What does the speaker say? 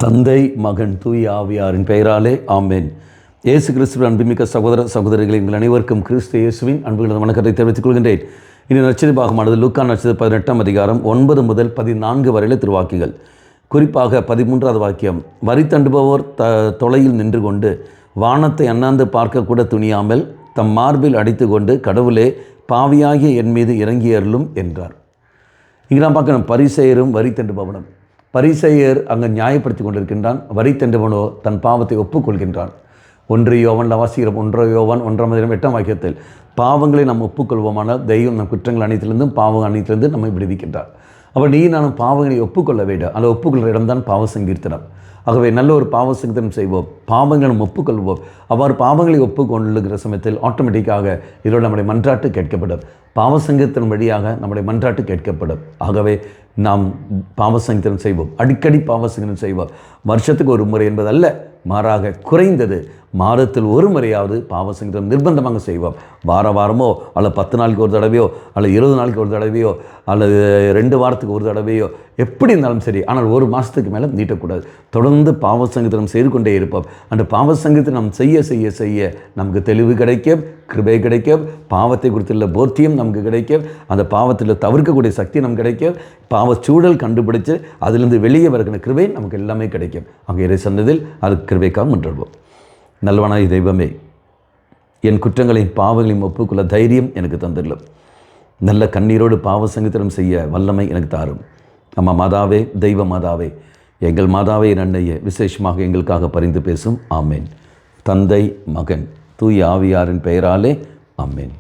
தந்தை மகன் தூய ஆவியாரின் பெயராலே ஆமென். இயேசு கிறிஸ்துவின் அன்புமிக்க சகோதர சகோதரிகளை எங்கள் அனைவருக்கும் கிறிஸ்து இயேசுவின் அன்புகளது வணக்கத்தை தெரிவித்துக் கொள்கின்றேன். இனி நற்செய்தி பாகமானது லூக்கா நற்செய்தி 18ஆம் அதிகாரம் 9 முதல் 14 வரையில திருவாக்கிகள். குறிப்பாக 13வது வாக்கியம், வரி தண்டுபவர் தொலையில் நின்று கொண்டு வானத்தை அண்ணாந்து பார்க்கக்கூட துணியாமல் தம் மார்பில் அடித்து கொண்டு, கடவுளே, பாவியாகிய என் மீது இறங்கியருளும் என்றார். இங்கே நாம் பார்க்கணும், பரிசேயரும் வரி தண்டுபவனும். பரிசேயர் அங்கே நியாயப்படுத்தி கொண்டிருக்கின்றான், வரி தண்டுபவனோ தன் பாவத்தை ஒப்புக்கொள்கின்றான். 1 யோவான் வாசிக்கிறோம். 1 யோவான் 1:8 வாக்கியத்தில், பாவங்களை நாம் ஒப்புக்கொள்வோமானால் தெய்வம் நம் குற்றங்கள் அனைத்திலிருந்தும் பாவம் அனைத்திலிருந்து நம்மை விடுவிக்கின்றார். அப்போ நீ நானும் பாவங்களை ஒப்புக்கொள்ள வேண்டும். அதில் ஒப்புக்கொள்கிற இடம்தான் பாவ சங்கீர்த்தனம். ஆகவே நல்ல ஒரு பாவ சங்கீர்த்தனம் செய்வோம், பாவங்களும் ஒப்புக்கொள்வோம். அவ்வாறு பாவங்களை ஒப்புக்கொள்ளுகிற சமயத்தில் ஆட்டோமேட்டிக்காக இதோடு நம்முடைய மன்றாட்டு கேட்கப்படும். பாவ சங்கீர்த்தனம் வழியாக நம்முடைய மன்றாட்டு கேட்கப்படும். ஆகவே நாம் பாவ சங்கீர்த்தனம் செய்வோம், அடிக்கடி பாவ சங்கீர்த்தனம் செய்வோம். வருஷத்துக்கு ஒரு முறை என்பதல்ல, மாறாக குறைந்தது மாதத்தில் ஒரு முறையாவது பாவ சங்கீர்த்தனம் நிர்பந்தமாக செய்வோம். வாரமோ அல்லது 10 நாளுக்கு ஒரு தடவையோ அல்லது 20 நாளுக்கு ஒரு தடவையோ அல்லது 2 வாரத்துக்கு ஒரு தடவையோ, எப்படி இருந்தாலும் சரி, ஆனால் 1 மாதத்துக்கு மேலே நீட்டக்கூடாது. தொடர்ந்து பாவ சங்கீர்த்தனம் செய்து கொண்டே இருப்போம். அந்த பாவ சங்கீர்த்தனம் நாம் செய்ய செய்ய செய்ய நமக்கு தெளிவு கிடைக்கும், கிருபை கிடைக்கும், பாவத்தை குறித்துள்ள போர்த்தியம் நமக்கு கிடைக்கும், அந்த பாவத்தில் தவிர்க்கக்கூடிய சக்தி நமக்கு கிடைக்கும், பாவச்சூழல் கண்டுபிடிச்சு அதிலிருந்து வெளியே வருகிற கிருபை நமக்கு எல்லாமே கிடைக்கும். அங்கே இறை சன்னதில் அது கிருபைக்காக முன்னிடுவோம். நல்லவனாய் தெய்வமே, என் குற்றங்களையும் பாவங்களையும் ஒப்புக்கொள்ள தைரியம் எனக்கு தந்துள்ளோம். நல்ல கண்ணீரோடு பாவ சங்கீர்த்தனம் செய்ய வல்லமை எனக்கு தாரும். அம்மா மாதாவே, தெய்வ மாதாவே, எங்கள் மாதாவே, நன்னையே விசேஷமாக எங்களுக்காக பரிந்து பேசும். ஆமேன். தந்தை மகன் தூய ஆவியாரின் பெயராலே ஆமேன்.